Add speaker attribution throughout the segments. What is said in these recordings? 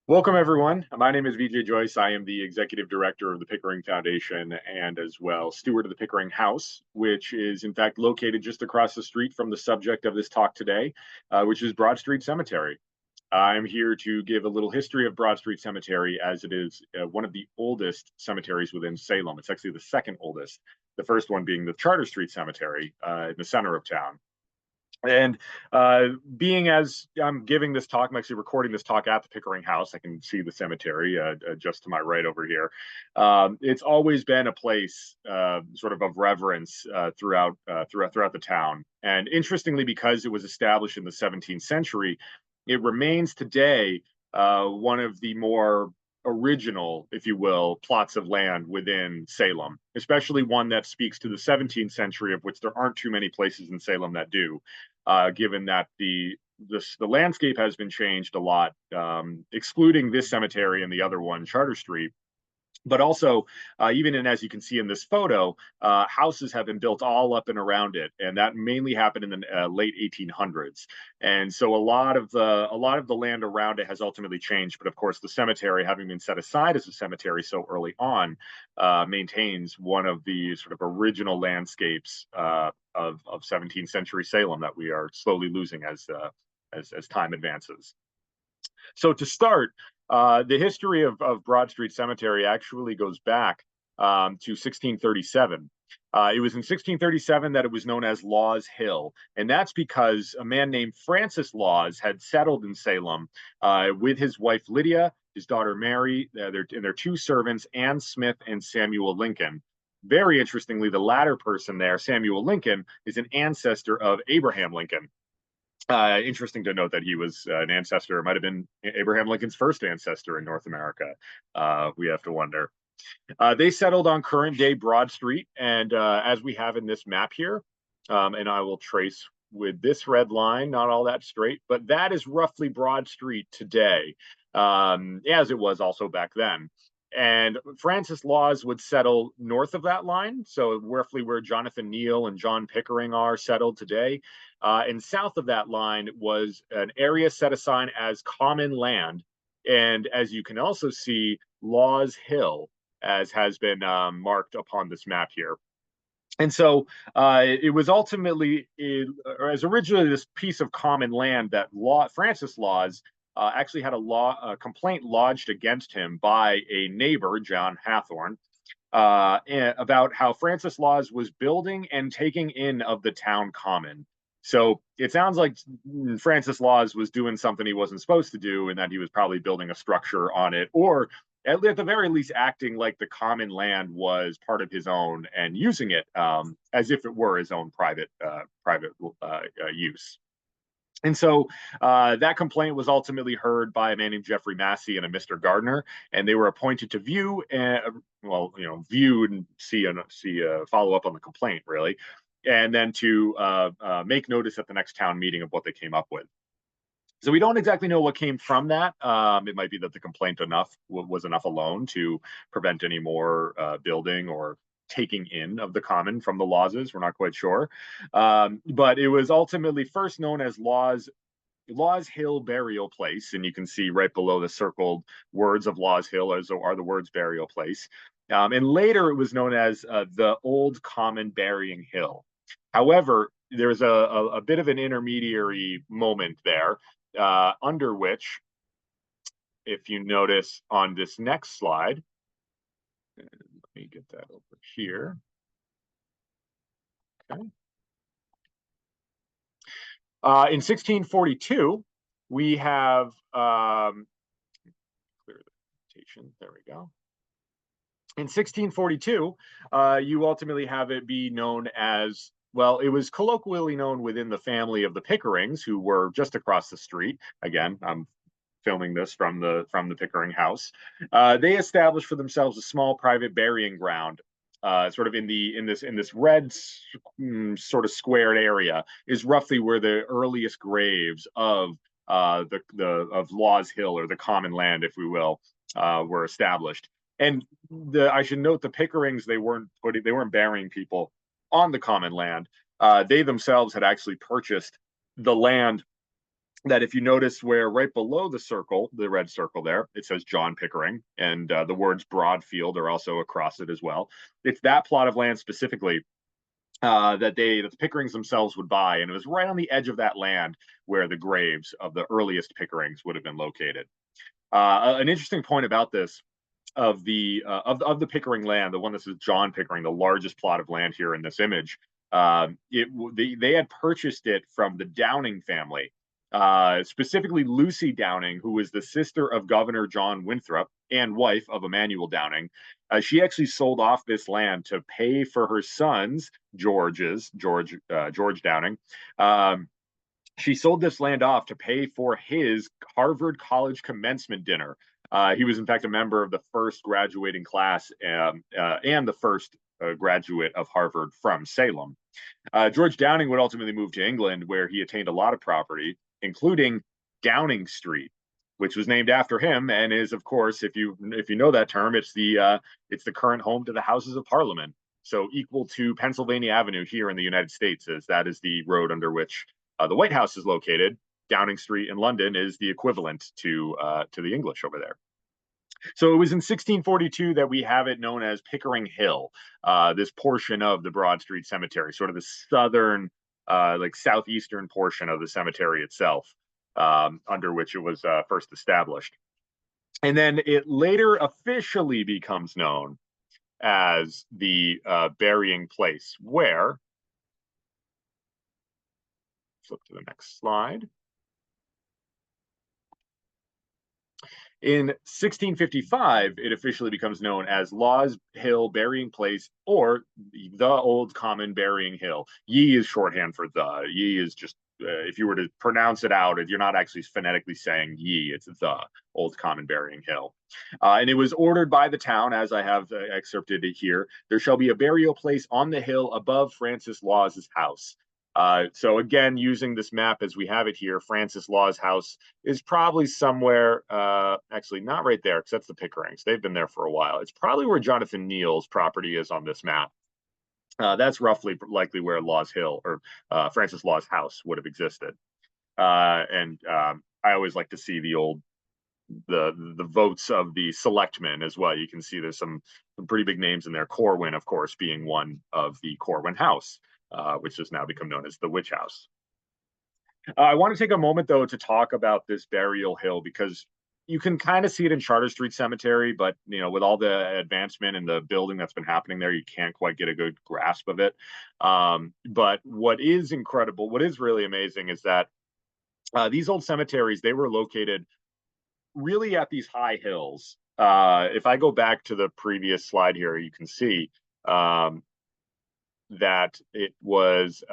Speaker 1: Welcome, everyone. My name is VJ Joyce. I am the executive director of the Pickering Foundation and as well steward of the Pickering House, which is in fact located just across the street from the subject of this talk today, which is Broad Street Cemetery. I'm here to give a little history of Broad Street Cemetery as it is one of the oldest cemeteries within Salem. It's actually the second oldest, the first one being the Charter Street Cemetery in the center of town. And being as I'm giving this talk, I'm actually recording this talk at the Pickering House. I can see the cemetery just to my right over here. It's always been a place sort of reverence throughout the town. And interestingly, because it was established in the 17th century, it remains today one of the more original, if you will, plots of land within Salem, especially one that speaks to the 17th century, of which there aren't too many places in Salem that do, given that the landscape has been changed a lot, excluding this cemetery and the other one, Charter Street. But also, even as you can see in this photo, houses have been built all up and around it, and that mainly happened in the late 1800s. And so a lot of the land around it has ultimately changed. But of course, the cemetery, having been set aside as a cemetery so early on, maintains one of the sort of original landscapes of 17th century Salem that we are slowly losing as time advances. So to start, the history of Broad Street Cemetery actually goes back to 1637. It was in 1637 that it was known as Laws Hill, and that's because a man named Francis Laws had settled in Salem with his wife Lydia, his daughter Mary, and their two servants, Anne Smith and Samuel Lincoln. Very interestingly, the latter person there, Samuel Lincoln, is an ancestor of Abraham Lincoln. Interesting to note that he was an ancestor, might have been Abraham Lincoln's first ancestor in North America. We have to wonder. They settled on current day Broad Street, and as we have in this map here, and I will trace with this red line, not all that straight, but that is roughly Broad Street today, as it was also back then. And Francis Laws would settle north of that line, so roughly where Jonathan Neal and John Pickering are settled today. And south of that line was an area set aside as common land. And as you can also see, Laws Hill, as has been marked upon this map here. And so it was ultimately, or as originally this piece of common land that Francis Laws actually had a complaint lodged against him by a neighbor, John Hathorne, about how Francis Laws was building and taking in of the town common. So it sounds like Francis Laws was doing something he wasn't supposed to do, and that he was probably building a structure on it, or at the very least acting like the common land was part of his own and using it as if it were his own private use. And so that complaint was ultimately heard by a man named Jeffrey Massey and a Mr. Gardner, and they were appointed to view, view and see follow up on the complaint, really, and then to make notice at the next town meeting of what they came up with. So we don't exactly know what came from that. It might be that the complaint was enough alone to prevent any more building or taking in of the common from the Lawses. We're not quite sure. But it was ultimately first known as Laws Hill Burial Place. And you can see right below the circled words of Laws Hill as are the words burial place. And later it was known as the Old Common Burying Hill. However, there's a bit of an intermediary moment there, under which, if you notice on this next slide, let me get that over here. Okay. In 1642, we have, clear the notation, there we go. In 1642, you ultimately have it be known as, well, it was colloquially known within the family of the Pickerings, who were just across the street. Again, I'm filming this from the Pickering house. They established for themselves a small private burying ground, sort of in this red sort of squared area, is roughly where the earliest graves of of Laws Hill, or the common land, if we will, were established. And I should note the Pickerings, they weren't burying people on the common land. They themselves had actually purchased the land that if you notice where right below the circle, the red circle there, it says John Pickering, and the words Broadfield are also across it as well. It's that plot of land specifically that the Pickerings themselves would buy, and it was right on the edge of that land where the graves of the earliest Pickerings would have been located. An interesting point about this of the Pickering land, the one that says John Pickering, the largest plot of land here in this image, they had purchased it from the Downing family, specifically Lucy Downing, who was the sister of Governor John Winthrop and wife of Emmanuel Downing. She actually sold off this land to pay for her sons, George Downing. She sold this land off to pay for his Harvard College commencement dinner. He was, in fact, a member of the first graduating class and the first graduate of Harvard from Salem. George Downing would ultimately move to England, where he attained a lot of property, including Downing Street, which was named after him, and is, of course, if you know that term, it's the current home to the Houses of Parliament. So equal to Pennsylvania Avenue here in the United States, as that is the road under which the White House is located. Downing Street in London is the equivalent to the English over there. So it was in 1642 that we have it known as Pickering Hill, this portion of the Broad Street Cemetery, sort of the southern, like southeastern portion of the cemetery itself, under which it was first established. And then it later officially becomes known as the burying place, where, flip to the next slide. In 1655, it officially becomes known as Law's Hill Burying Place, or the Old Common Burying Hill. Ye is shorthand for the. Ye is just, if you were to pronounce it out, if you're not actually phonetically saying ye, it's the Old Common Burying Hill. And it was ordered by the town, as I have excerpted it here. There shall be a burial place on the hill above Francis Law's house. So again, using this map as we have it here, Francis Law's house is probably somewhere, actually not right there, because that's the Pickerings. They've been there for a while. It's probably where Jonathan Neal's property is on this map. That's roughly likely where Law's Hill or Francis Law's house would have existed. And I always like to see the votes of the selectmen as well. You can see there's some pretty big names in there. Corwin, of course, being one of the Corwin house. Which has now become known as the Witch House. I want to take a moment, though, to talk about this burial hill, because you can kind of see it in Charter Street Cemetery, but with all the advancement and the building that's been happening there, you can't quite get a good grasp of it. But what is incredible, what is really amazing, is that these old cemeteries, they were located really at these high hills. If I go back to the previous slide here, you can see that it was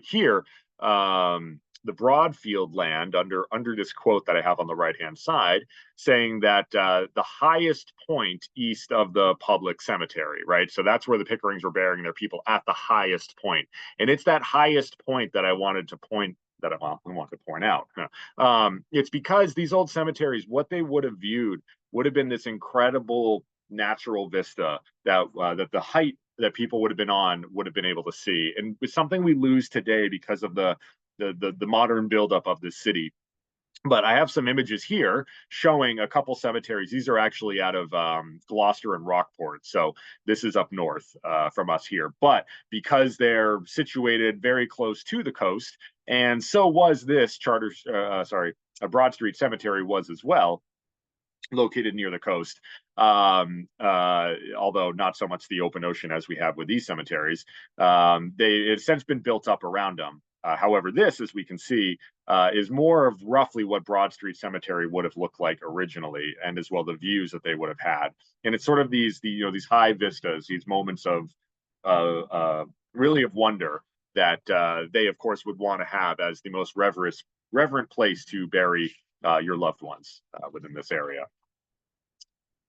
Speaker 1: here, the Broadfield land, under this quote that I have on the right-hand side, saying that the highest point east of the public cemetery, right? So that's where the Pickerings were burying their people, at the highest point. And it's that highest point that I wanted to point out. It's because these old cemeteries, what they would have viewed would have been this incredible natural vista that the height that people would have been on would have been able to see, and it's something we lose today because of the modern buildup of this city. But I have some images here showing a couple cemeteries. These are actually out of Gloucester and Rockport, so this is up north from us here. But because they're situated very close to the coast, and so was this Broad Street Cemetery was as well, located near the coast, although not so much the open ocean as we have with these cemeteries. They have since been built up around them. However, this, as we can see, is more of roughly what Broad Street Cemetery would have looked like originally, and as well the views that they would have had. And it's sort of these high vistas, these moments of really of wonder that they, of course, would want to have as the most reverent place to bury your loved ones within this area.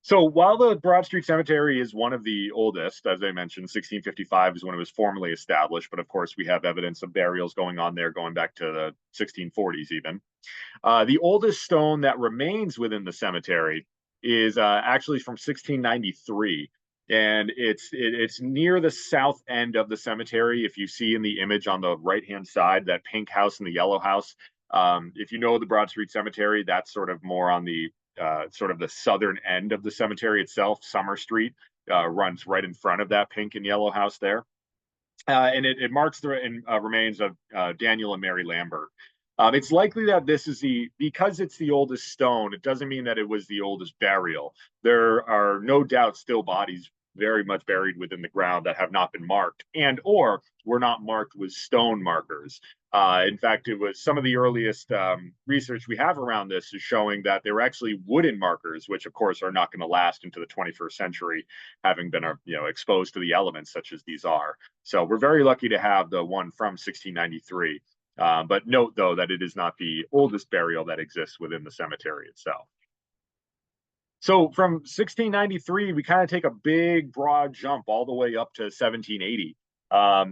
Speaker 1: So while the Broad Street Cemetery is one of the oldest, as I mentioned, 1655 is when it was formally established, but of course we have evidence of burials going on there going back to the 1640s even. The oldest stone that remains within the cemetery is actually from 1693. And it's near the south end of the cemetery. If you see in the image on the right-hand side, that pink house and the yellow house, If you know the Broad Street Cemetery, that's sort of more on the sort of the southern end of the cemetery itself. Summer Street runs right in front of that pink and yellow house there. And it marks the remains of Daniel and Mary Lambert. It's likely that this is because it's the oldest stone, it doesn't mean that it was the oldest burial. There are no doubt still bodies very much buried within the ground that have not been marked and or were not marked with stone markers. In fact, it was some of the earliest research we have around this is showing that they were actually wooden markers, which of course are not going to last into the 21st century, having been exposed to the elements such as these are. So we're very lucky to have the one from 1693. But note, though, that it is not the oldest burial that exists within the cemetery itself. So from 1693, we kind of take a big, broad jump all the way up to 1780.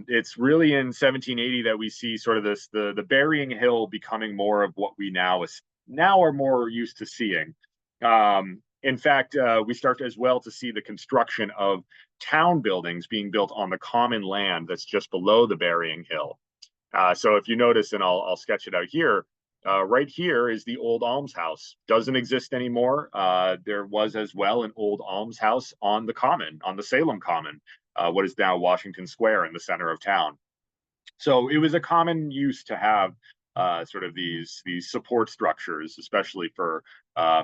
Speaker 1: It's really in 1780 that we see sort of the burying hill becoming more of what we now are more used to seeing. In fact, we start as well to see the construction of town buildings being built on the common land that's just below the burying hill. So if you notice, and I'll sketch it out here, right here is the old almshouse. Doesn't exist anymore. There was as well an old almshouse on the common, on the Salem Common, what is now Washington Square in the center of town. So it was a common use to have sort of these support structures, especially for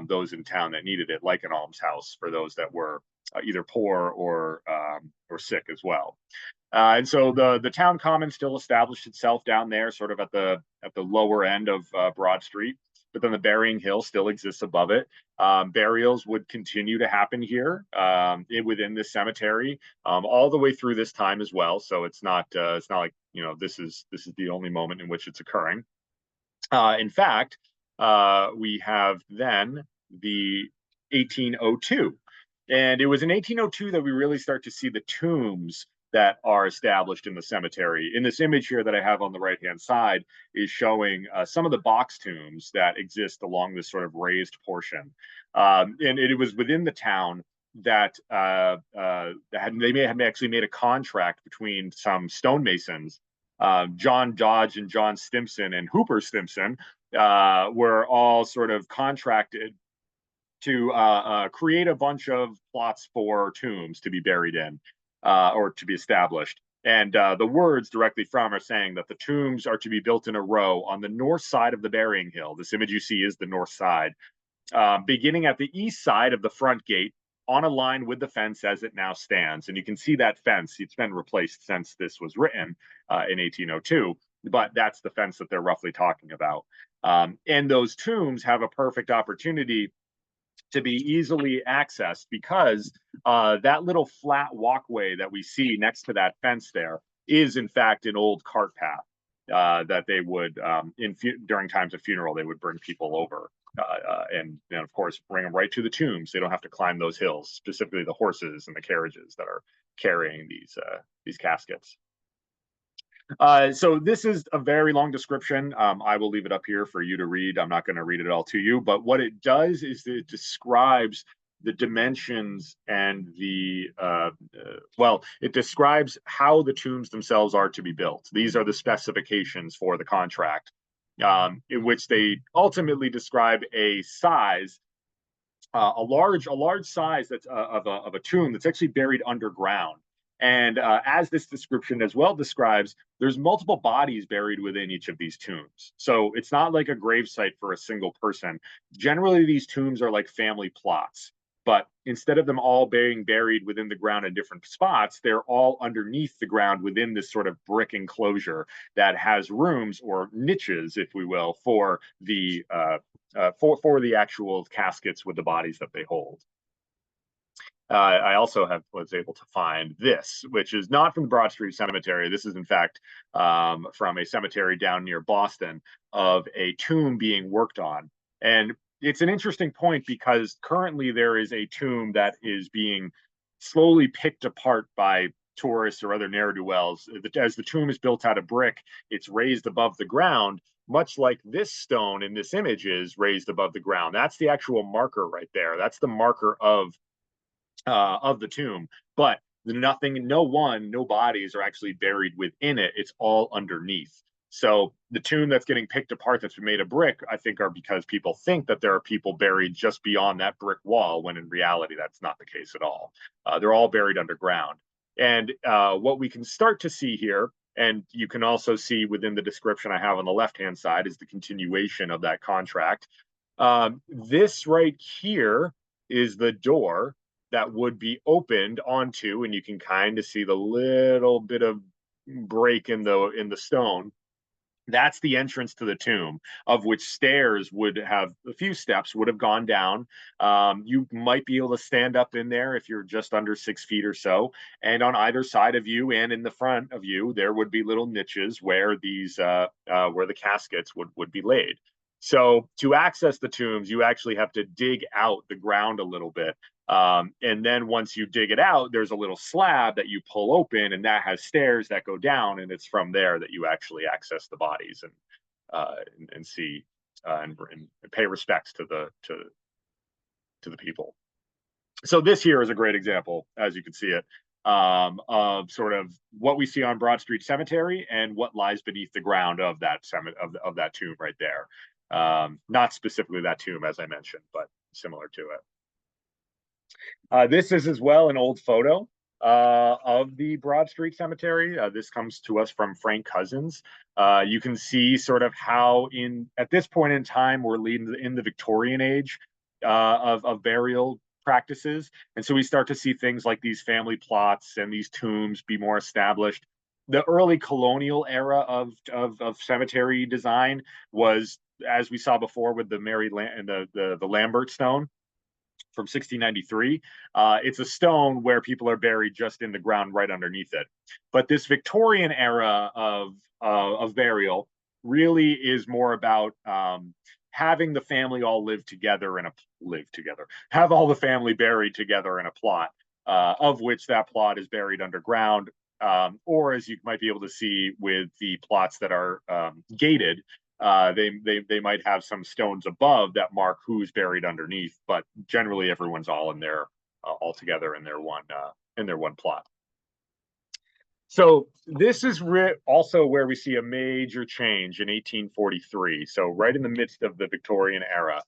Speaker 1: those in town that needed it, like an almshouse for those that were either poor or sick as well. And so the town common still established itself down there, sort of at the lower end of Broad Street. But then the burying hill still exists above it. Burials would continue to happen here within this cemetery all the way through this time as well. So it's not like this is the only moment in which it's occurring. In fact, we have then the 1802, and it was in 1802 that we really start to see the tombs that are established in the cemetery. In this image here that I have on the right-hand side is showing some of the box tombs that exist along this sort of raised portion. And it was within the town that they may have actually made a contract between some stonemasons. John Dodge and John Stimson and Hooper Stimson were all sort of contracted to create a bunch of plots for tombs to be buried in or to be established. And the words directly from are saying that the tombs are to be built in a row on the north side of the burying hill. This image you see is the north side, beginning at the east side of the front gate on a line with the fence as it now stands. And you can see that fence. It's been replaced since this was written in 1802, but that's the fence that they're roughly talking about. And those tombs have a perfect opportunity to be easily accessed because that little flat walkway that we see next to that fence there is in fact an old cart path that they would during times of funeral they would bring people over and of course bring them right to the tombs. They don't have to climb those hills, specifically the horses and the carriages that are carrying these caskets. So this is a very long description. I will leave it up here for you to read. I'm not going to read it all to you, but what it does is it describes the dimensions and it describes how the tombs themselves are to be built. These are the specifications for the contract, in which they ultimately describe a size, a large size that's of a tomb that's actually buried underground. And as this description as well describes, there's multiple bodies buried within each of these tombs. So it's not like a gravesite for a single person. Generally, these tombs are like family plots. But instead of them all being buried within the ground in different spots, they're all underneath the ground within this sort of brick enclosure that has rooms or niches, if we will, for the actual caskets with the bodies that they hold. I also was able to find this, which is not from the Broad Street Cemetery. This is, in fact, from a cemetery down near Boston of a tomb being worked on. And it's an interesting point because currently there is a tomb that is being slowly picked apart by tourists or other ne'er-do-wells. As the tomb is built out of brick, it's raised above the ground, much like this stone in this image is raised above the ground. That's the actual marker right there. That's the marker of the tomb, but no bodies are actually buried within it. It's all underneath. So the tomb that's getting picked apart that's been made of brick, I think, are because people think that there are people buried just beyond that brick wall, when in reality that's not the case at all. They're all buried underground. And what we can start to see here, and you can also see within the description I have on the left-hand side, is the continuation of that contract. This right here is the door that would be opened onto, and you can kind of see the little bit of break in the stone. That's the entrance to the tomb, of which stairs would have a few steps, would have gone down. You might be able to stand up in there if you're just under 6 feet or so. And on either side of you and in the front of you, there would be little niches where where the caskets would be laid. So to access the tombs, you actually have to dig out the ground a little bit. And then once you dig it out, there's a little slab that you pull open, and that has stairs that go down, and it's from there that you actually access the bodies and see and pay respects to the people. So this here is a great example, as you can see it, of sort of what we see on Broad Street Cemetery and what lies beneath the ground of that of that tomb right there. Not specifically that tomb, as I mentioned, but similar to it. This is as well an old photo of the Broad Street Cemetery. This comes to us from Frank Cousins. You can see sort of how at this point in time, we're leading in the Victorian age of burial practices. And so we start to see things like these family plots and these tombs be more established. The early colonial era of cemetery design was, as we saw before with the the Lambert stone from 1693. It's a stone where people are buried just in the ground right underneath it. But this Victorian era of burial really is more about having the family all live together have all the family buried together in a plot, of which that plot is buried underground. Or as you might be able to see with the plots that are gated, they might have some stones above that mark who's buried underneath, but generally everyone's all in there, all together in their one plot. So this is also where we see a major change in 1843. So right in the midst of the Victorian era,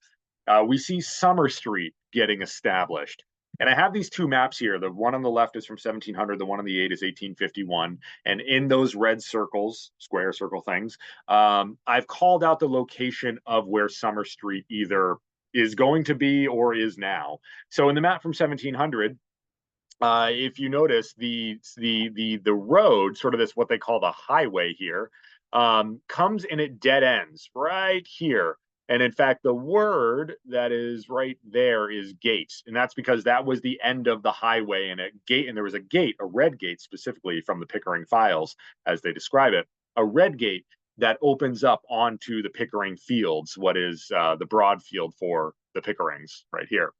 Speaker 1: we see Summer Street getting established. And I have these two maps here. The one on the left is from 1700. The one on the 8 is 1851. And in those red circles, square circle things, I've called out the location of where Summer Street either is going to be or is now. So in the map from 1700, if you notice, the road, sort of this what they call the highway here, comes and it dead ends right here. And in fact, the word that is right there is gate. And that's because that was the end of the highway, and there was a gate, a red gate specifically from the Pickering files, as they describe it, a red gate that opens up onto the Pickering fields, what is the broad field for the Pickerings right here.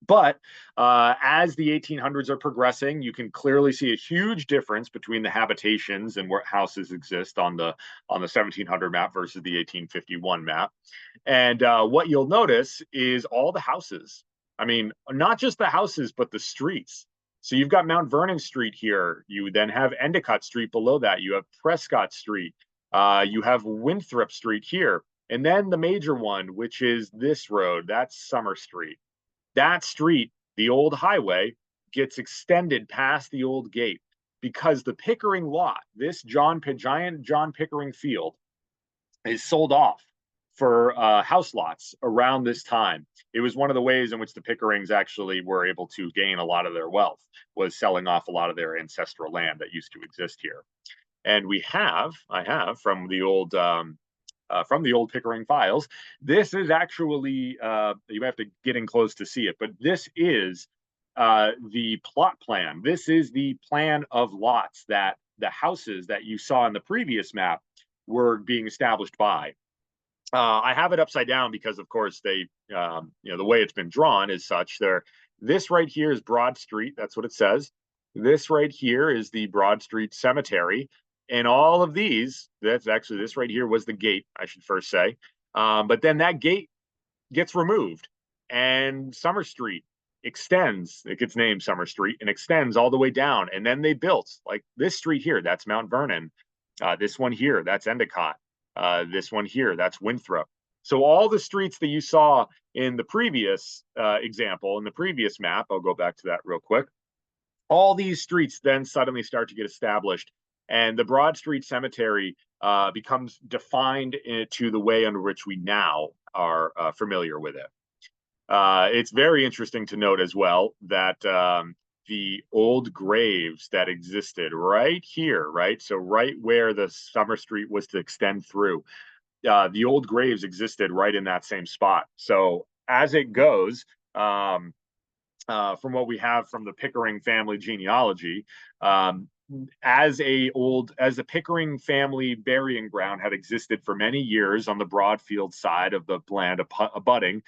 Speaker 1: But as the 1800s are progressing, you can clearly see a huge difference between the habitations and where houses exist on the 1700 map versus the 1851 map. And what you'll notice is all the houses. I mean, not just the houses, but the streets. So you've got Mount Vernon Street here. You then have Endicott Street below that. You have Prescott Street. You have Winthrop Street here. And then the major one, which is this road, that's Summer Street. That street, the old highway, gets extended past the old gate because the Pickering lot, this giant John Pickering field, is sold off for house lots around this time. It was one of the ways in which the Pickerings actually were able to gain a lot of their wealth, was selling off a lot of their ancestral land that used to exist here. And I have from the old Pickering files. This is actually, you have to get in close to see it, but this is the plot plan. This is the plan of lots that the houses that you saw in the previous map were being established by. I have it upside down because, of course, the way it's been drawn is such. This right here is Broad Street. That's what it says. This right here is the Broad Street Cemetery. And all of these, that's actually, this right here was the gate, I should first say. But then that gate gets removed and Summer Street extends. It gets named Summer Street and extends all the way down. And then they built like this street here, that's Mount Vernon. This one here, that's Endicott. This one here, that's Winthrop. So all the streets that you saw in the previous example, in the previous map, I'll go back to that real quick. All these streets then suddenly start to get established, and the Broad Street Cemetery becomes defined into the way under which we now are familiar with it. It's very interesting to note as well that the old graves that existed right here, right? So, right where the Summer Street was to extend through, the old graves existed right in that same spot. So, as it goes, from what we have from the Pickering family genealogy, as the Pickering family burying ground had existed for many years on the Broadfield side of the land abutting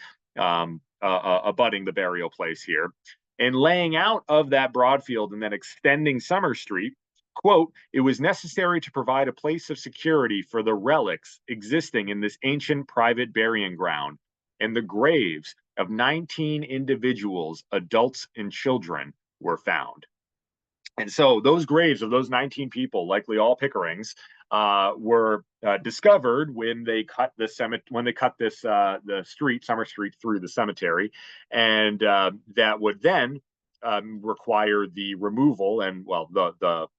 Speaker 1: the burial place here, and laying out of that Broadfield and then extending Summer Street. Quote, it was necessary to provide a place of security for the relics existing in this ancient private burying ground, and the graves of 19 individuals, adults and children, were found. And so those graves of those 19 people, likely all Pickerings, were discovered when they cut the street, Summer Street, through the cemetery, and that would then require the removal and the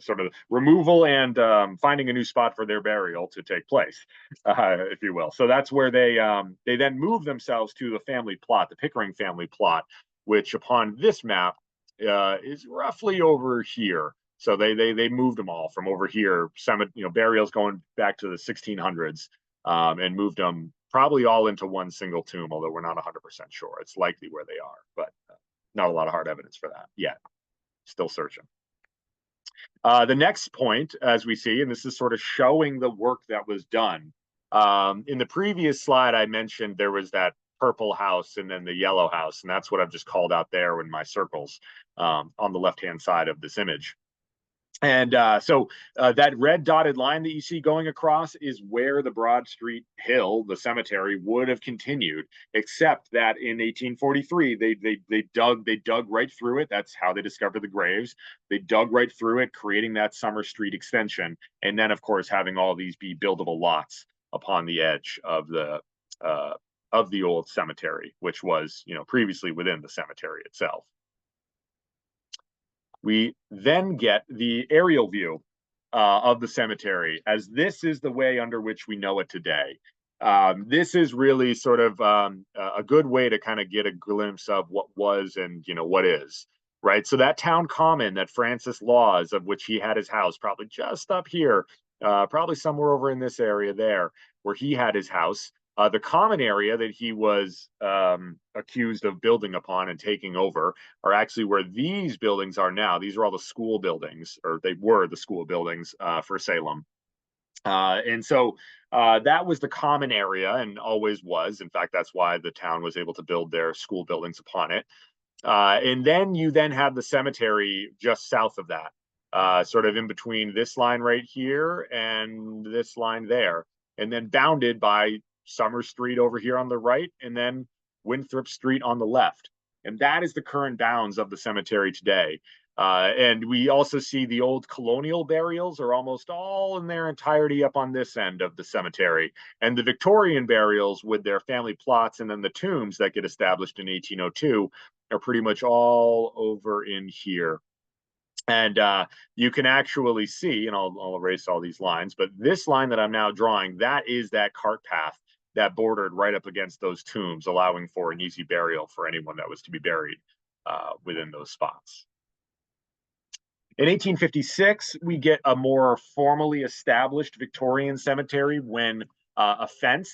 Speaker 1: sort of removal and finding a new spot for their burial to take place, if you will. So that's where they then move themselves to the family plot, the Pickering family plot, which upon this map is roughly over here. So they moved them all from over here, burials going back to the 1600s, and moved them probably all into one single tomb, although we're not 100% sure. It's likely where they are, but not a lot of hard evidence for that yet. Still searching. The next point, as we see, and this is sort of showing the work that was done. In the previous slide, I mentioned there was that purple house and then the yellow house, and that's what I've just called out there in my circles on the left-hand side of this image. And so that red dotted line that you see going across is where the Broad Street Hill, the cemetery, would have continued, except that in 1843 they dug right through it. That's how they discovered the graves. They dug right through it, creating that Summer Street extension, and then of course having all these be buildable lots upon the edge of the old cemetery, which was previously within the cemetery itself. We then get the aerial view of the cemetery, as this is the way under which we know it today. This is really sort of a good way to kind of get a glimpse of what was and what is, right? So that town common that Francis Laws, of which he had his house, probably just up here, probably somewhere over in this area there, where he had his house. The common area that he was accused of building upon and taking over are actually where these buildings are now. These are all the school buildings, or they were the school buildings for Salem. And so that was the common area and always was. In fact, that's why the town was able to build their school buildings upon it. And then you have the cemetery just south of that, sort of in between this line right here and this line there, and then bounded by Summer Street over here on the right, and then Winthrop Street on the left. And that is the current bounds of the cemetery today. And we also see the old colonial burials are almost all in their entirety up on this end of the cemetery. And the Victorian burials with their family plots and then the tombs that get established in 1802 are pretty much all over in here. And you can actually see, and I'll erase all these lines, but this line that I'm now drawing, that is that cart path that bordered right up against those tombs, allowing for an easy burial for anyone that was to be buried within those spots. In 1856, we get a more formally established Victorian cemetery when a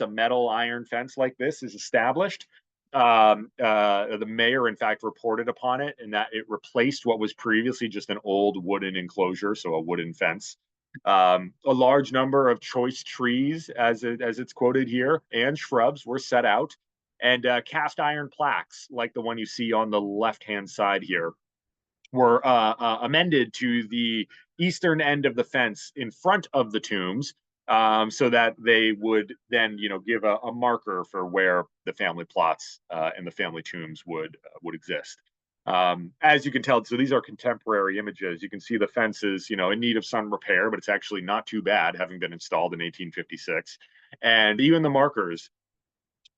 Speaker 1: metal iron fence like this is established. The mayor, in fact, reported upon it, and that it replaced what was previously just an old wooden enclosure, so a wooden fence. A large number of choice trees, as it's quoted here, and shrubs were set out, and cast iron plaques, like the one you see on the left-hand side here, were amended to the eastern end of the fence in front of the tombs, so that they would then, give a marker for where the family plots and the family tombs would exist. As you can tell, so these are contemporary images. You can see the fences, in need of some repair, but it's actually not too bad, having been installed in 1856. And even the markers,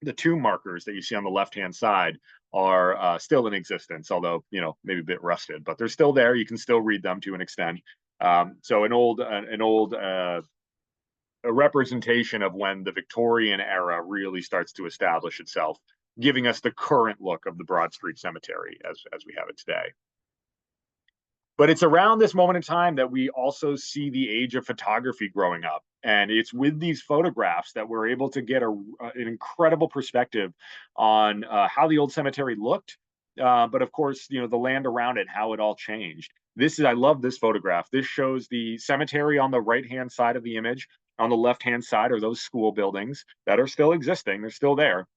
Speaker 1: the tomb markers that you see on the left-hand side are still in existence, although, maybe a bit rusted, but they're still there. You can still read them to an extent. So a representation of when the Victorian era really starts to establish itself, giving us the current look of the Broad Street Cemetery as we have it today. But it's around this moment in time that we also see the age of photography growing up. And it's with these photographs that we're able to get an incredible perspective on how the old cemetery looked. But of course, the land around it, how it all changed. I love this photograph. This shows the cemetery on the right-hand side of the image. On the left-hand side are those school buildings that are still existing. They're still there.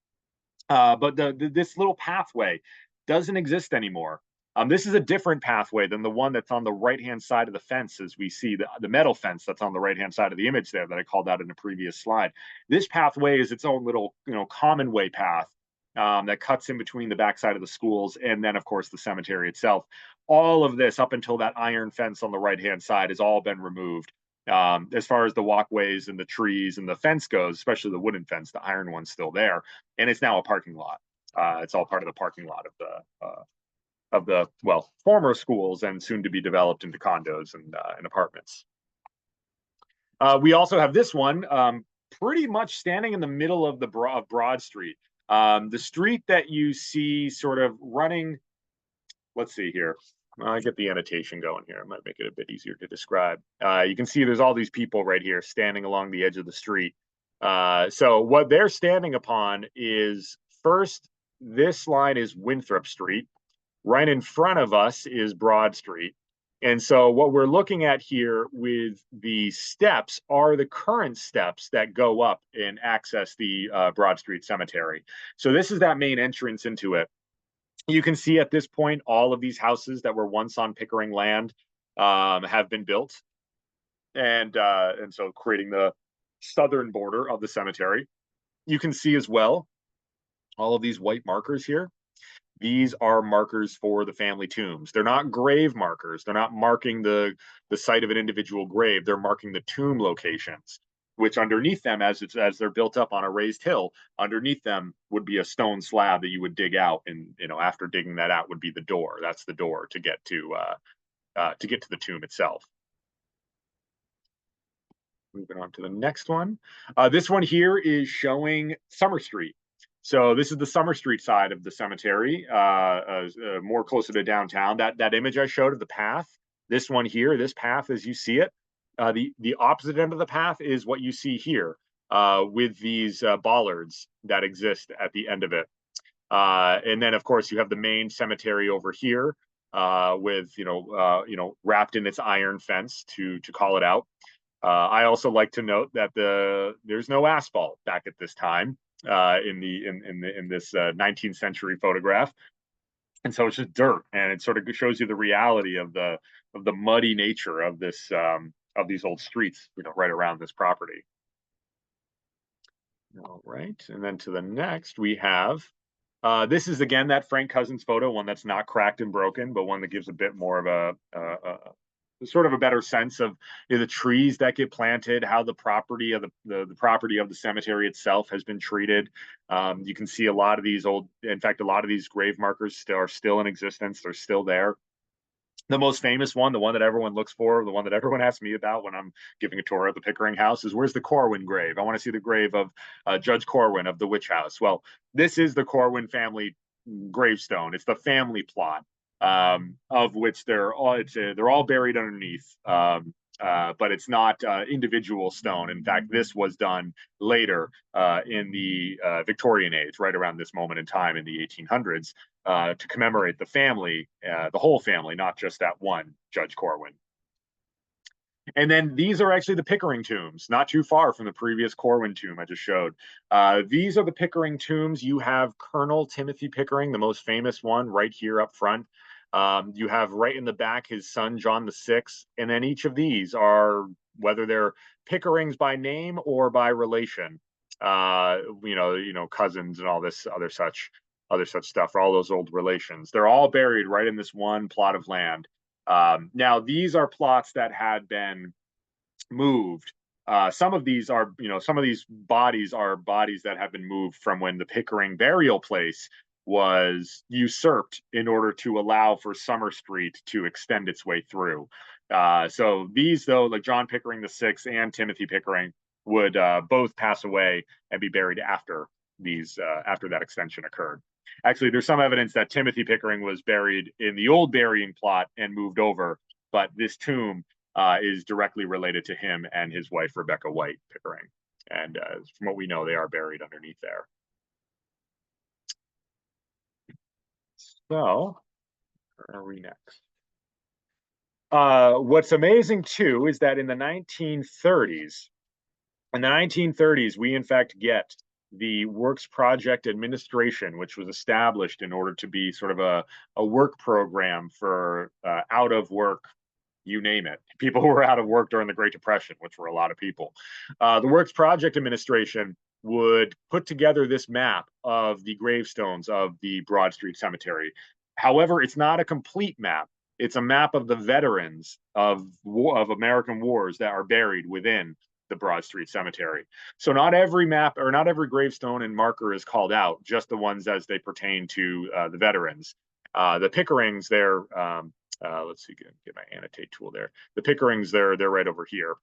Speaker 1: But this little pathway doesn't exist anymore. This is a different pathway than the one that's on the right-hand side of the fence, as we see the metal fence that's on the right-hand side of the image there that I called out in a previous slide. This pathway is its own little, common way path that cuts in between the backside of the schools and then, of course, the cemetery itself. All of this up until that iron fence on the right-hand side has all been removed. As far as the walkways and the trees and the fence goes, especially the wooden fence, the iron one's still there, and it's now a parking lot. It's all part of the parking lot of the former schools and soon to be developed into condos and apartments. We also have this one pretty much standing in the middle of Broad Street. The street that you see sort of running. Let's see here. I get the annotation going here. It might make it a bit easier to describe. You can see there's all these people right here standing along the edge of the street. So what they're standing upon is, first, this line is Winthrop Street. Right in front of us is Broad Street. And so what we're looking at here with the steps are the current steps that go up and access the Broad Street Cemetery. So this is that main entrance into it. You can see at this point, all of these houses that were once on Pickering land have been built. And so creating the southern border of the cemetery. You can see as well, all of these white markers here. These are markers for the family tombs. They're not grave markers. They're not marking the site of an individual grave. They're marking the tomb locations, which underneath them, as they're built up on a raised hill, underneath them would be a stone slab that you would dig out, and after digging that out would be the door. That's the door to get to the tomb itself. Moving on to the next one. This one here is showing Summer Street. So this is the Summer Street side of the cemetery, more closer to downtown. That image I showed of the path, this one here, this path as you see it, the opposite end of the path is what you see here with these bollards that exist at the end of it. And then, of course, you have the main cemetery over here with, wrapped in its iron fence to call it out. I also like to note that there's no asphalt back at this time in this 19th century photograph, and so it's just dirt, and it sort of shows you the reality of the muddy nature of this of these old streets, right around this property. All right, and then to the next we have. This is again that Frank Cousins photo, one that's not cracked and broken, but one that gives a bit more of a sort of a better sense of the trees that get planted, how the property of the property of the cemetery itself has been treated. You can see a lot of these in fact, a lot of these grave markers are still in existence. They're still there. The most famous one, the one that everyone looks for, the one that everyone asks me about when I'm giving a tour of the Pickering house, is where's the Corwin grave? I want to see the grave of Judge Corwin of the Witch House. Well, this is the Corwin family gravestone. It's the family plot, of which they're all buried underneath. But it's not individual stone. In fact, this was done later in the Victorian age, right around this moment in time in the 1800s, to commemorate the family, the whole family, not just that one Judge Corwin. And then these are actually the Pickering tombs, not too far from the previous Corwin tomb I just showed. These are the Pickering tombs. You have Colonel Timothy Pickering, the most famous one, right here up front. You have right in the back his son, John VI. And then each of these are, whether they're Pickerings by name or by relation, cousins and all this other such. other such stuff, for all those old relations. They're all buried right in this one plot of land. Now, these are plots that had been moved. Some of these are, some of these bodies are bodies that have been moved from when the Pickering burial place was usurped in order to allow for Summer Street to extend its way through. So these, though, like John Pickering VI and Timothy Pickering, would both pass away and be buried after that extension occurred. Actually, there's some evidence that Timothy Pickering was buried in the old burying plot and moved over, but this tomb is directly related to him and his wife, Rebecca White Pickering. And from what we know, they are buried underneath there. So, where are we next? What's amazing too is that in the 1930s, we in fact get the Works Project Administration, which was established in order to be sort of a work program for out of work, you name it, people who were out of work during the Great Depression, which were a lot of people. The Works Project Administration would put together this map of the gravestones of the Broad Street Cemetery. However, it's not a complete map. It's a map of the veterans of American wars that are buried within the Broad Street Cemetery. So not every map or not every gravestone and marker is called out, just the ones as they pertain to the veterans. The Pickerings, let's see, get my annotate tool there. The Pickerings, they're right over here.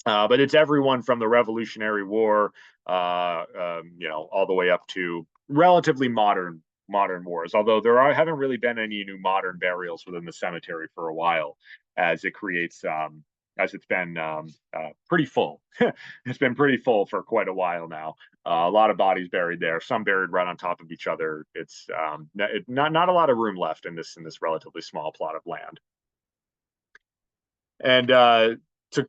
Speaker 1: But it's everyone from the Revolutionary War, all the way up to relatively modern wars. Although haven't really been any new modern burials within the cemetery for a while, as it's been pretty full. It's been pretty full for quite a while now. A lot of bodies buried there, some buried right on top of each other. It's not a lot of room left in this relatively small plot of land. And to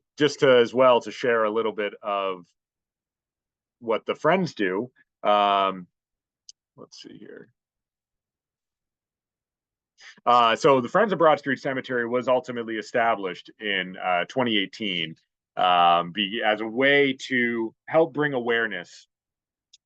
Speaker 1: share a little bit of what the Friends do. Let's see here. So the Friends of Broad Street Cemetery was ultimately established in 2018 as a way to help bring awareness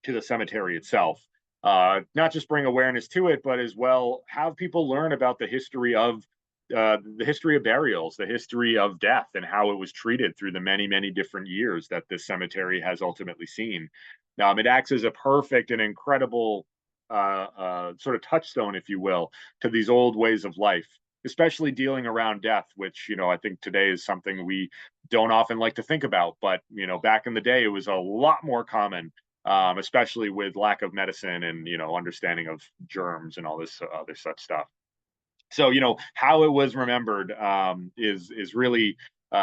Speaker 1: to the cemetery itself. Not just bring awareness to it, but as well have people learn about the history of burials, the history of death, and how it was treated through the many, many different years that this cemetery has ultimately seen. It acts as a perfect and incredible sort of touchstone, if you will, to these old ways of life, especially dealing around death, which, I think today is something we don't often like to think about. But, back in the day, it was a lot more common, especially with lack of medicine and, understanding of germs and all this other such stuff. So, how it was remembered is really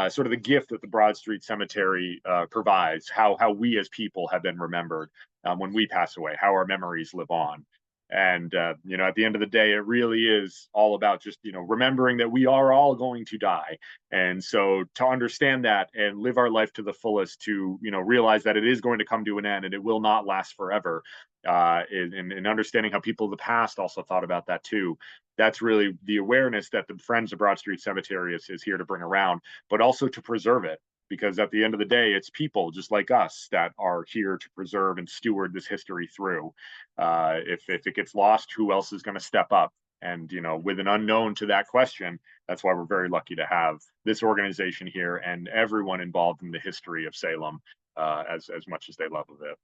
Speaker 1: sort of the gift that the Broad Street Cemetery provides, how we as people have been remembered when we pass away, how our memories live on. And, at the end of the day, it really is all about just, remembering that we are all going to die. And so to understand that and live our life to the fullest, to, realize that it is going to come to an end and it will not last forever. And understanding how people of the past also thought about that too. That's really the awareness that the Friends of Broad Street Cemetery is here to bring around, but also to preserve it. Because at the end of the day, it's people just like us that are here to preserve and steward this history through. If it gets lost, who else is going to step up? And, with an unknown to that question, that's why we're very lucky to have this organization here and everyone involved in the history of Salem as much as they love of it.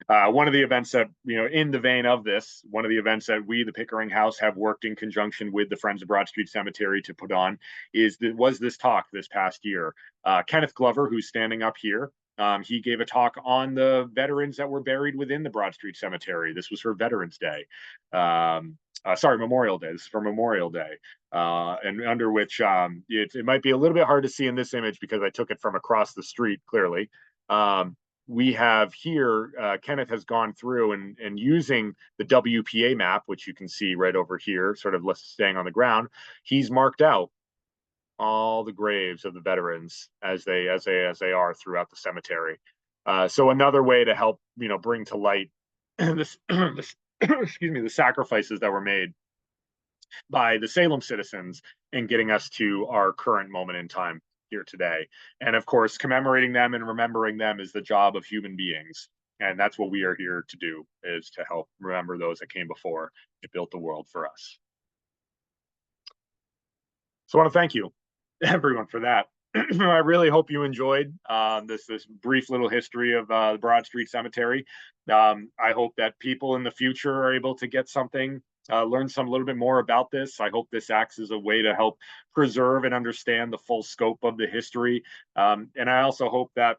Speaker 1: One of the events that, in the vein of this, one of the events that we, the Pickering House, have worked in conjunction with the Friends of Broad Street Cemetery to put on was this talk this past year. Kenneth Glover, who's standing up here, he gave a talk on the veterans that were buried within the Broad Street Cemetery. This was for Veterans Day. Memorial Day. This is for Memorial Day. And under which it might be a little bit hard to see in this image because I took it from across the street, clearly. We have here, Kenneth has gone through and using the WPA map, which you can see right over here, sort of staying on the ground. He's marked out all the graves of the veterans as they are throughout the cemetery. So another way to help, bring to light this, excuse me, the sacrifices that were made by the Salem citizens in getting us to our current moment in time here today. And of course, commemorating them and remembering them is the job of human beings. And that's what we are here to do, is to help remember those that came before and built the world for us. So I want to thank you, everyone, for that. I really hope you enjoyed this brief little history of the Broad Street Cemetery. I hope that people in the future are able to get something, learn some a little bit more about this. I hope this acts as a way to help preserve and understand the full scope of the history. And I also hope that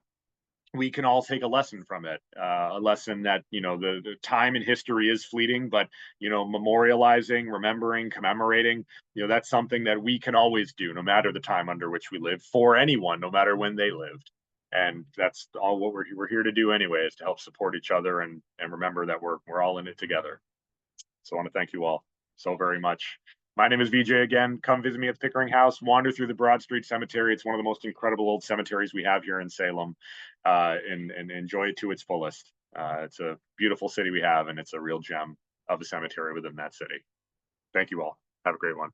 Speaker 1: we can all take a lesson from it, a lesson that, the time in history is fleeting, but memorializing, remembering, commemorating, that's something that we can always do, no matter the time under which we live, for anyone, no matter when they lived. And that's all what we're here to do anyway, is to help support each other and remember that we're all in it together. So I want to thank you all so very much. My name is VJ again. Come visit me at the Pickering House. Wander through the Broad Street Cemetery. It's one of the most incredible old cemeteries we have here in Salem, and enjoy it to its fullest. It's a beautiful city we have, and it's a real gem of a cemetery within that city. Thank you all. Have a great one.